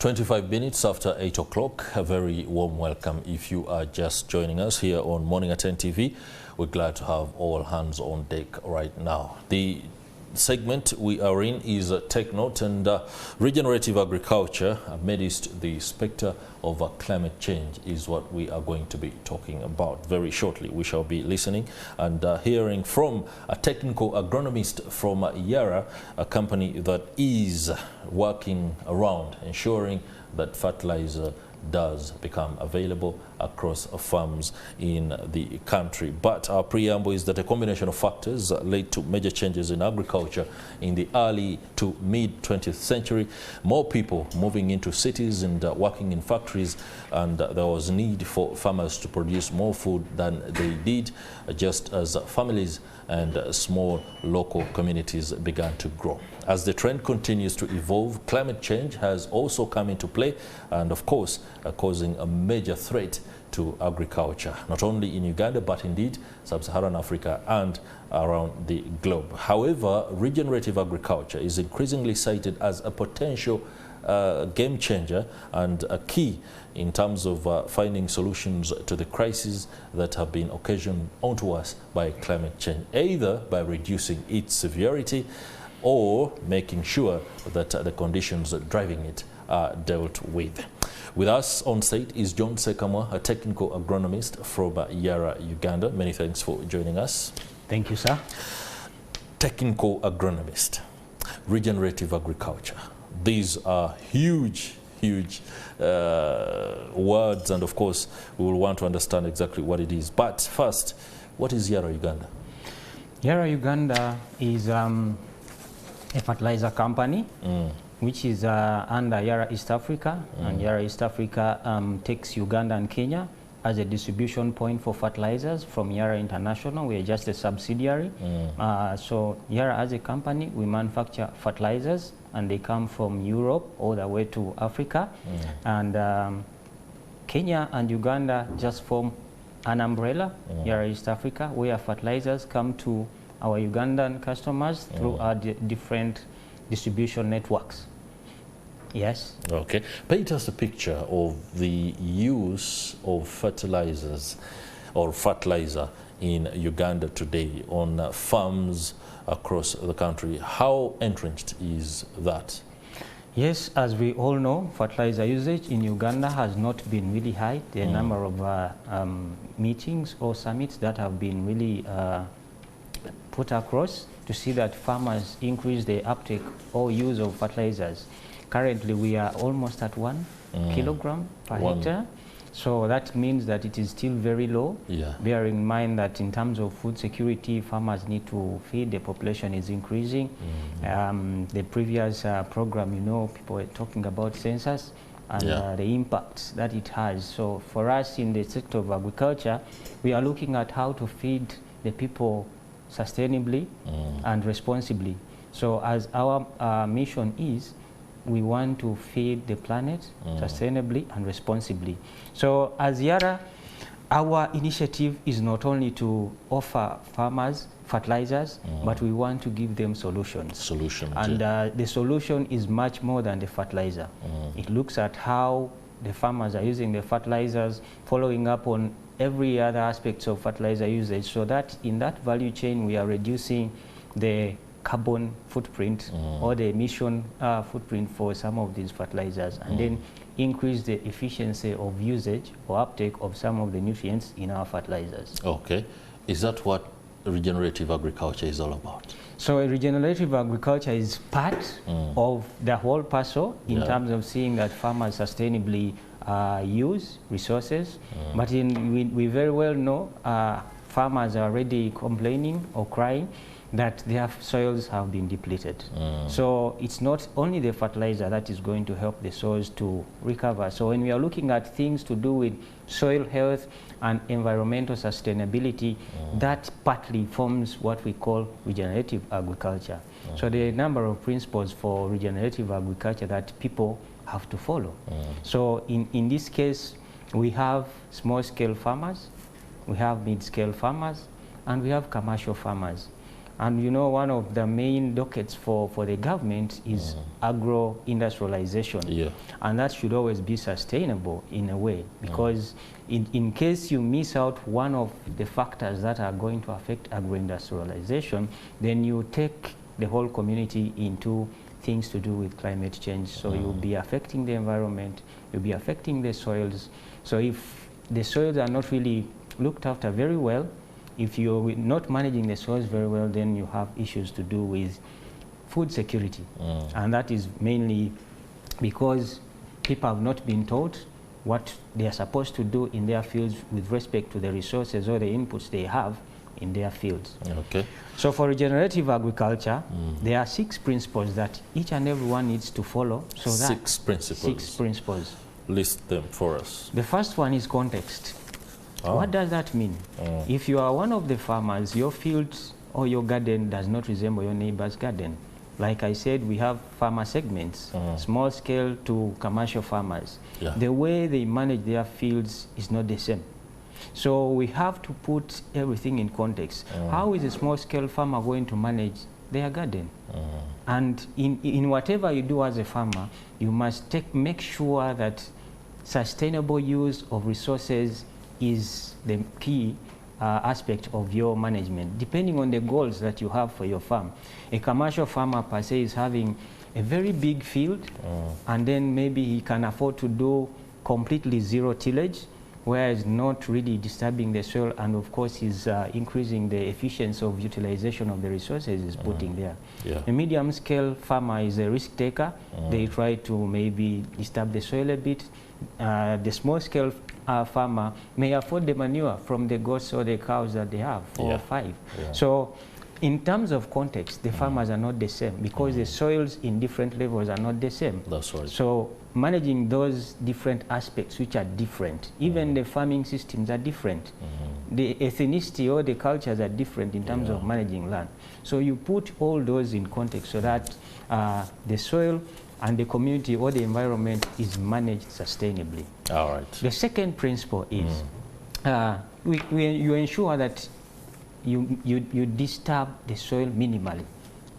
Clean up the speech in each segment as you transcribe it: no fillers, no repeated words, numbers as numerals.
25 minutes after 8 o'clock, a very warm welcome if you are just joining us here on Morning at NTV. We're glad to have all hands on deck right now. The segment we are in is Take Note and regenerative agriculture amidst the spectre of climate change is what we are going to be talking about very shortly. We shall be listening and hearing from a technical agronomist from Yara, a company that is working around ensuring that fertilizer does become available across farms in the country. But our preamble is that a combination of factors led to major changes in agriculture in the early to mid 20th century. More people moving into cities and working in factories, and there was need for farmers to produce more food than they did, just as families and small local communities began to grow. As the trend continues to evolve, climate change has also come into play and, of course, causing a major threat to agriculture, not only in Uganda, but indeed sub-Saharan Africa and around the globe. However, regenerative agriculture is increasingly cited as a potential game changer and a key in terms of finding solutions to the crises that have been occasioned onto us by climate change, either by reducing its severity or making sure that the conditions driving it are dealt with. With us on site is John Sekamwa, a technical agronomist from Yara, Uganda. Many thanks for joining us. Thank you, sir. Technical agronomist, regenerative agriculture. These are huge words, and of course we will want to understand exactly what it is. But first, what is Yara Uganda? Yara Uganda is a fertilizer company which is under Yara East Africa, and Yara East Africa takes Uganda and Kenya as a distribution point for fertilizers from Yara International. We are just a subsidiary. So Yara as a company, we manufacture fertilizers, and they come from Europe all the way to Africa. And Kenya and Uganda just form an umbrella, Yara East Africa, where fertilizers come to our Ugandan customers through our different distribution networks. Yes. Okay. Paint us a picture of the use of fertilizers or fertilizer in Uganda today on farms across the country. How entrenched is that? Yes, as we all know, fertilizer usage in Uganda has not been really high. There are a number of meetings or summits that have been really put across to see that farmers increase their uptake or use of fertilizers. Currently, we are almost at 1 kilogram per hectare. So that means that it is still very low, bearing in mind that in terms of food security, farmers need to feed, the population is increasing. The previous program, you know, people were talking about census and the impacts that it has. So for us in the sector of agriculture, we are looking at how to feed the people sustainably and responsibly. So as our mission is, we want to feed the planet sustainably and responsibly. So as Yara, our initiative is not only to offer farmers fertilizers, but we want to give them solutions. And the solution is much more than the fertilizer. It looks at how the farmers are using the fertilizers, following up on every other aspect of fertilizer usage, so that in that value chain we are reducing the carbon footprint or the emission footprint for some of these fertilizers, and then increase the efficiency of usage or uptake of some of the nutrients in our fertilizers. Okay. Is that what regenerative agriculture is all about? So regenerative agriculture is part of the whole puzzle in terms of seeing that farmers sustainably use resources. But we very well know farmers are already complaining or crying that their soils have been depleted. So it's not only the fertilizer that is going to help the soils to recover. So when we are looking at things to do with soil health and environmental sustainability, that partly forms what we call regenerative agriculture. So there are a number of principles for regenerative agriculture that people have to follow. So in this case, we have small-scale farmers, we have mid-scale farmers, and we have commercial farmers. And you know, one of the main dockets for the government is agro-industrialization. Yeah. And that should always be sustainable in a way, because in case you miss out one of the factors that are going to affect agro-industrialization, then you take the whole community into things to do with climate change. So you'll be affecting the environment, you'll be affecting the soils. So if the soils are not really looked after very well, if you're not managing the soils very well, then you have issues to do with food security. And that is mainly because people have not been taught what they are supposed to do in their fields with respect to the resources or the inputs they have in their fields. Okay. So for regenerative agriculture, there are 6 principles that each and everyone needs to follow. So 6 principles. 6 principles. List them for us. The first one is context. What does that mean? If you are one of the farmers, your field or your garden does not resemble your neighbor's garden. Like I said, we have farmer segments, small scale to commercial farmers. Yeah. The way they manage their fields is not the same. So we have to put everything in context. How is a small scale farmer going to manage their garden? And in whatever you do as a farmer, you must make sure that sustainable use of resources is the key aspect of your management, depending on the goals that you have for your farm. A commercial farmer per se is having a very big field, and then maybe he can afford to do completely zero tillage, where it's not really disturbing the soil, and of course he's increasing the efficiency of utilization of the resources he's putting there. Yeah. A medium scale farmer is a risk taker. They try to maybe disturb the soil a bit. The small scale farmer may afford the manure from the goats or the cows that they have, 4 or 5. Yeah. So in terms of context, the farmers are not the same, because the soils in different levels are not the same. That's right. So managing those different aspects which are different, even the farming systems are different. The ethnicity or the cultures are different in terms of managing land. So you put all those in context so that the soil and the community or the environment is managed sustainably. All right. The second principle is you ensure that you disturb the soil minimally.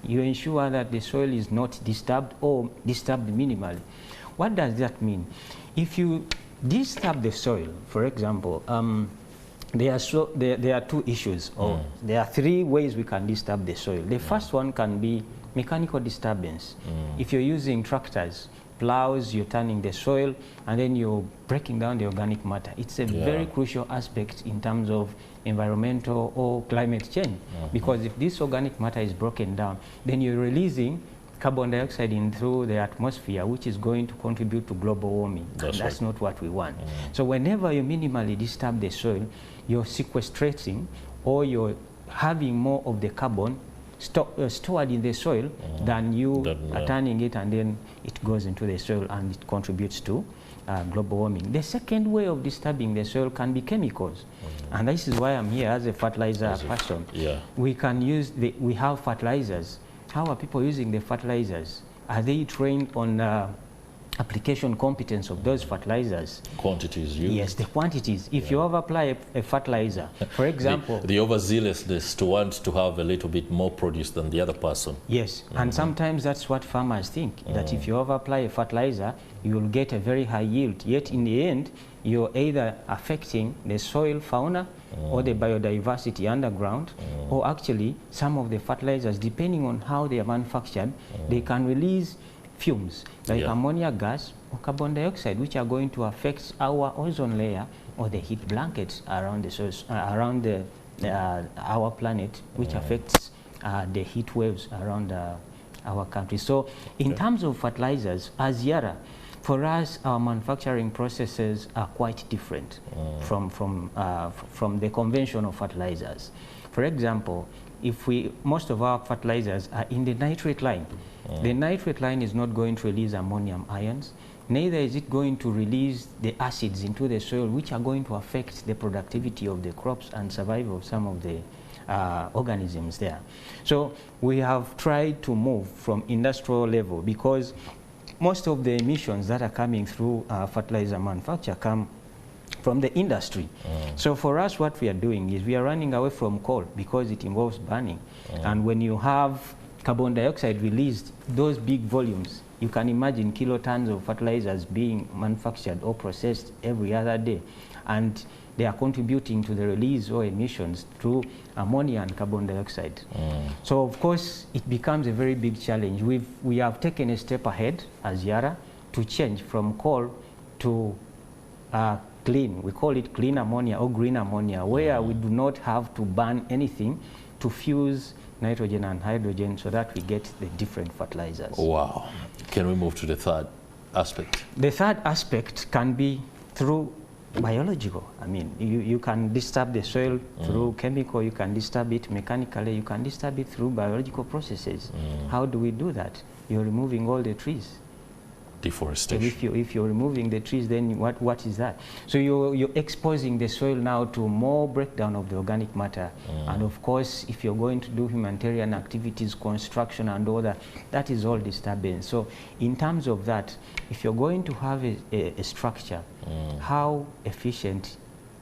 You ensure that the soil is not disturbed or disturbed minimally. What does that mean? If you disturb the soil, for example, there are 2 issues, or there are 3 ways we can disturb the soil. The first one can be mechanical disturbance. If you're using tractors, plows, you're turning the soil, and then you're breaking down the organic matter. It's a very crucial aspect in terms of environmental or climate change, because if this organic matter is broken down, then you're releasing carbon dioxide in through the atmosphere, which is going to contribute to global warming. That's not what we want. So whenever you minimally disturb the soil, you're sequestrating, or you're having more of the carbon stored in the soil than you are turning it, and then it goes into the soil and it contributes to global warming. The second way of disturbing the soil can be chemicals, and this is why I'm here as a fertilizer person. We can use we have fertilizers. How are people using the fertilizers? Are they trained on application competence of those fertilizers? Quantities used? Yes, the quantities. If you over-apply a fertilizer, for example... the overzealousness to want to have a little bit more produce than the other person. Yes, and sometimes that's what farmers think, that if you over-apply a fertilizer, you will get a very high yield. Yet in the end, you're either affecting the soil fauna or the biodiversity underground, or actually some of the fertilizers, depending on how they are manufactured, they can release fumes like ammonia gas or carbon dioxide, which are going to affect our ozone layer or the heat blankets around the source, around our planet, which affects the heat waves around our country. So in terms of fertilizers, as Yara, for us, our manufacturing processes are quite different from the conventional fertilizers. For example, most of our fertilizers are in the nitrate line. The nitrate line is not going to release ammonium ions, neither is it going to release the acids into the soil, which are going to affect the productivity of the crops and survival of some of the organisms there. So we have tried to move from industrial level, because most of the emissions that are coming through fertilizer manufacture come from the industry. So for us, what we are doing is we are running away from coal because it involves burning. And when you have carbon dioxide released, those big volumes, you can imagine kilotons of fertilizers being manufactured or processed every other day. And they are contributing to the release or emissions through ammonia and carbon dioxide. So of course, it becomes a very big challenge. We have taken a step ahead as Yara to change from coal to clean. We call it clean ammonia or green ammonia, where we do not have to burn anything to fuse nitrogen and hydrogen so that we get the different fertilizers. Wow. Can we move to the third aspect? The third aspect can be through biological. I mean, you can disturb the soil through chemical, you can disturb it mechanically, you can disturb it through biological processes. How do we do that? You're removing all the trees. Deforestation. If you're removing the trees, then what is that? So you're exposing the soil now to more breakdown of the organic matter. And of course, if you're going to do humanitarian activities, construction and all that, that is all disturbance. So in terms of that, if you're going to have a structure, how efficient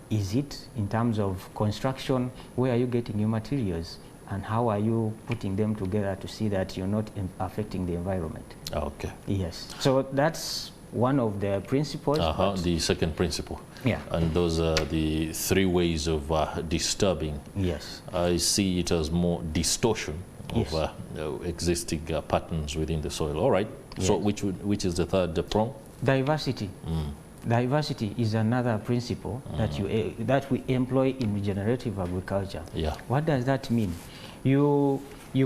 is it in terms of construction? Where are you getting your materials? And how are you putting them together to see that you're not affecting the environment? Okay. Yes. So that's one of the principles. The second principle. Yeah. And those are the three ways of disturbing. Yes. I see it as more distortion Yes. of existing patterns within the soil. All right. Yes. So which is the third prong? Diversity. Diversity is another principle that we employ in regenerative agriculture. Yeah. What does that mean? You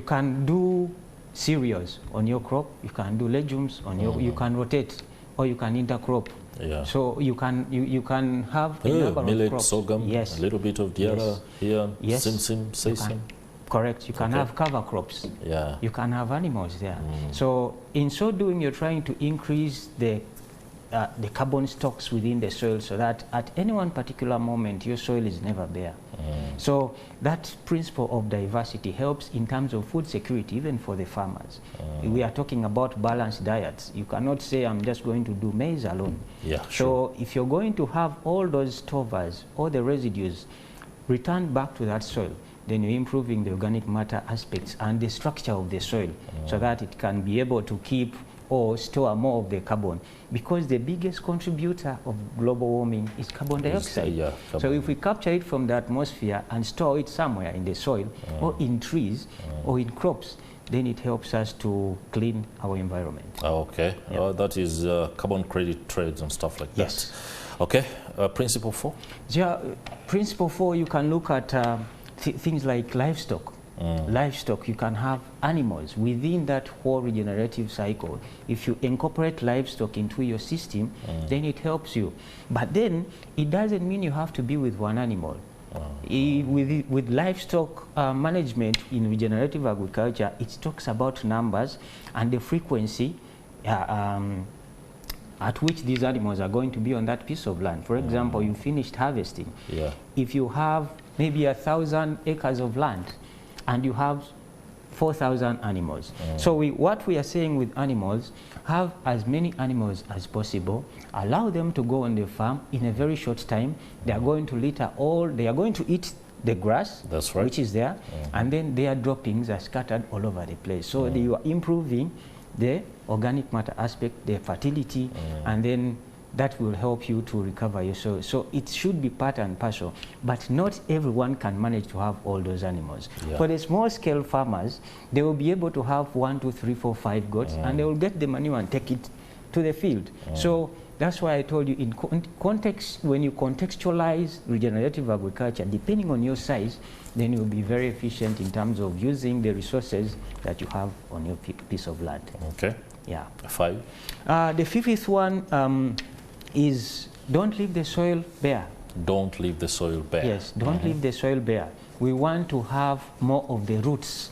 can do cereals on your crop, you can do legumes on your, you can rotate, or you can intercrop. Yeah. So you can have a number millet, of crops. sorghum, Yes. a little bit of diara here, Yes. simsim, sesame. Correct. You can have cover crops. Yeah. You can have animals there. So in so doing, you're trying to increase the carbon stocks within the soil so that at any one particular moment your soil is never bare. So that principle of diversity helps in terms of food security even for the farmers. We are talking about balanced diets. You cannot say I'm just going to do maize alone. Yeah, So if you're going to have all those stovers, all the residues returned back to that soil, then you're improving the organic matter aspects and the structure of the soil so that it can be able to keep or store more of the carbon, because the biggest contributor of global warming is carbon dioxide. So if we capture it from the atmosphere and store it somewhere in the soil or in trees or in crops, then it helps us to clean our environment. Okay. That is carbon credit trades and stuff like that. Yes. Okay. Principle 4? Yeah, principle 4, you can look at things like livestock. Livestock, you can have animals within that whole regenerative cycle. If you incorporate livestock into your system, then it helps you. But then it doesn't mean you have to be with one animal. With livestock management in regenerative agriculture, it talks about numbers and the frequency at which these animals are going to be on that piece of land. For example, you finished harvesting. If you have maybe 1,000 acres of land, and you have 4,000 animals. So what we are saying with animals, have as many animals as possible, allow them to go on the farm in a very short time. They are going to litter they are going to eat the grass, that's right, which is there, and then their droppings are scattered all over the place. So you are improving the organic matter aspect, the fertility, and then that will help you to recover your soil. So it should be part and parcel, but not everyone can manage to have all those animals. For the small scale farmers, they will be able to have 1, 2, 3, 4, 5 goats, and they will get the manure and take it to the field. So that's why I told you in context, when you contextualize regenerative agriculture, depending on your size, then you'll be very efficient in terms of using the resources that you have on your piece of land. Okay. Yeah. 5. The fifth one is don't leave the soil bare. Don't leave the soil bare. Yes, don't leave the soil bare. We want to have more of the roots.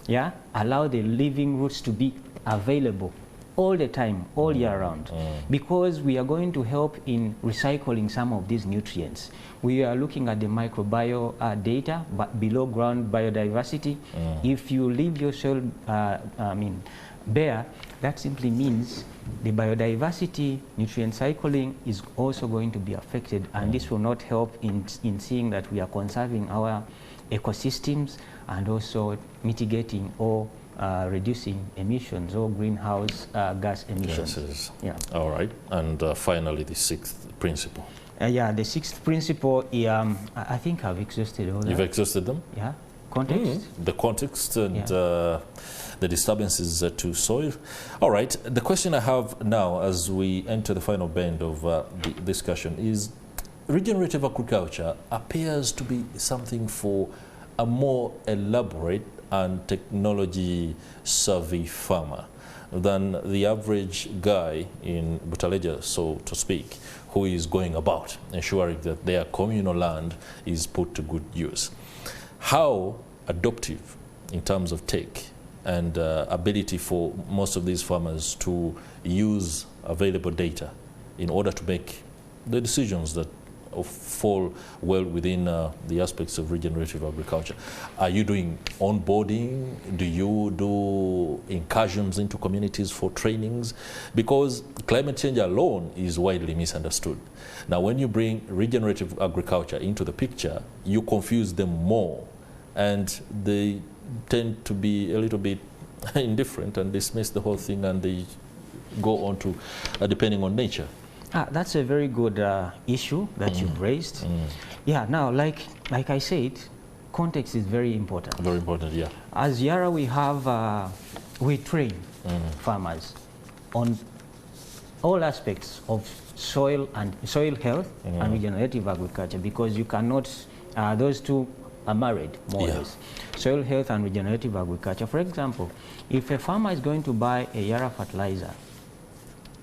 Yeah, allow the living roots to be available all the time, all year round, because we are going to help in recycling some of these nutrients. We are looking at the microbiome data, but below ground biodiversity. If you leave your soil bare, that simply means the biodiversity, nutrient cycling is also going to be affected, and this will not help in seeing that we are conserving our ecosystems and also mitigating or reducing emissions or greenhouse gas emissions. Yes, yeah. All right. And finally, the sixth principle. Yeah, the sixth principle, I think I've exhausted all that. You've exhausted them? Yeah. Context? The context and the disturbances to soil. All right. The question I have now as we enter the final bend of the discussion is regenerative agriculture appears to be something for a more elaborate and technology-savvy farmer than the average guy in Butaleja, so to speak, who is going about ensuring that their communal land is put to good use. How adaptive in terms of tech and ability for most of these farmers to use available data in order to make the decisions that fall well within the aspects of regenerative agriculture. Are you doing onboarding? Do you do incursions into communities for trainings? Because climate change alone is widely misunderstood. Now, when you bring regenerative agriculture into the picture, you confuse them more, and they tend to be a little bit indifferent and dismiss the whole thing, and they go on to depending on nature. That's a very good issue that you've raised. Yeah, now, like I said, context is very important. Very important, yeah. As Yara, we train farmers on all aspects of soil health and regenerative agriculture, because you cannot, those two are married, more or less. Soil health and regenerative agriculture. For example, if a farmer is going to buy a Yara fertilizer,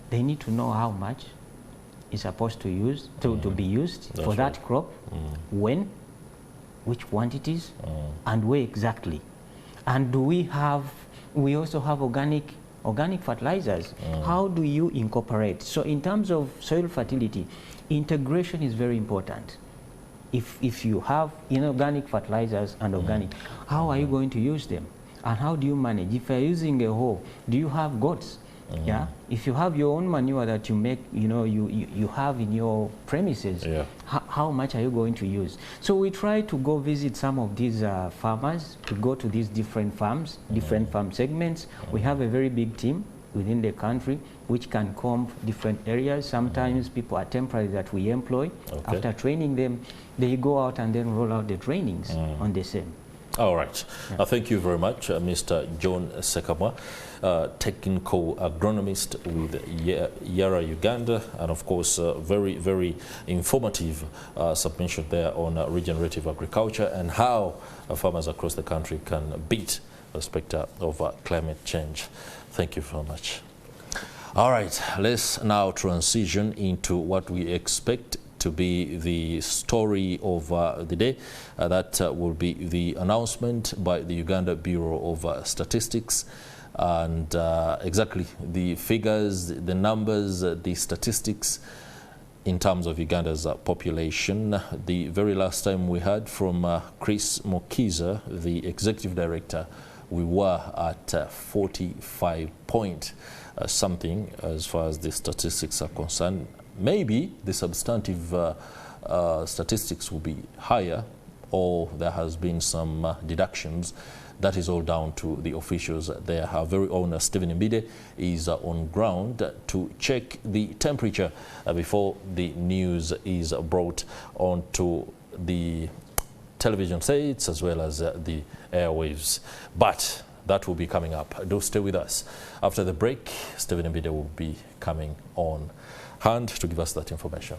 they need to know how much is supposed to be used for that crop, when, which quantities, and where exactly. And we also have organic fertilizers. How do you incorporate? So in terms of soil fertility, integration is very important. If you have inorganic fertilizers and organic, how are you going to use them? And how do you manage? If you're using a hoe, do you have goats? Yeah. If you have your own manure that you make, you have in your premises, how much are you going to use? So we try to go visit some of these farmers, to go to these different farms, different farm segments. We have a very big team within the country which can comb different areas. Sometimes people are temporary that we employ. After training them, they go out and then roll out the trainings on the same. All right. Thank you very much, Mr. John Sekamwa, technical agronomist with Yara Uganda, and of course, very, very informative submission there on regenerative agriculture and how farmers across the country can beat the specter of climate change. Thank you very much. All right, let's now transition into what we expect to be the story of the day. That will be the announcement by the Uganda Bureau of Statistics, and exactly the figures, the numbers, the statistics in terms of Uganda's population. The very last time we heard from Chris Mokiza, the Executive Director, we were at 45 point something as far as the statistics are concerned. Maybe the substantive statistics will be higher, or there has been some deductions. That is all down to the officials there. Our very own Stephen Mbide is on ground to check the temperature before the news is brought onto the television sets as well as the airwaves. But that will be coming up. Do stay with us. After the break, Stephen Mbide will be coming on hand to give us that information.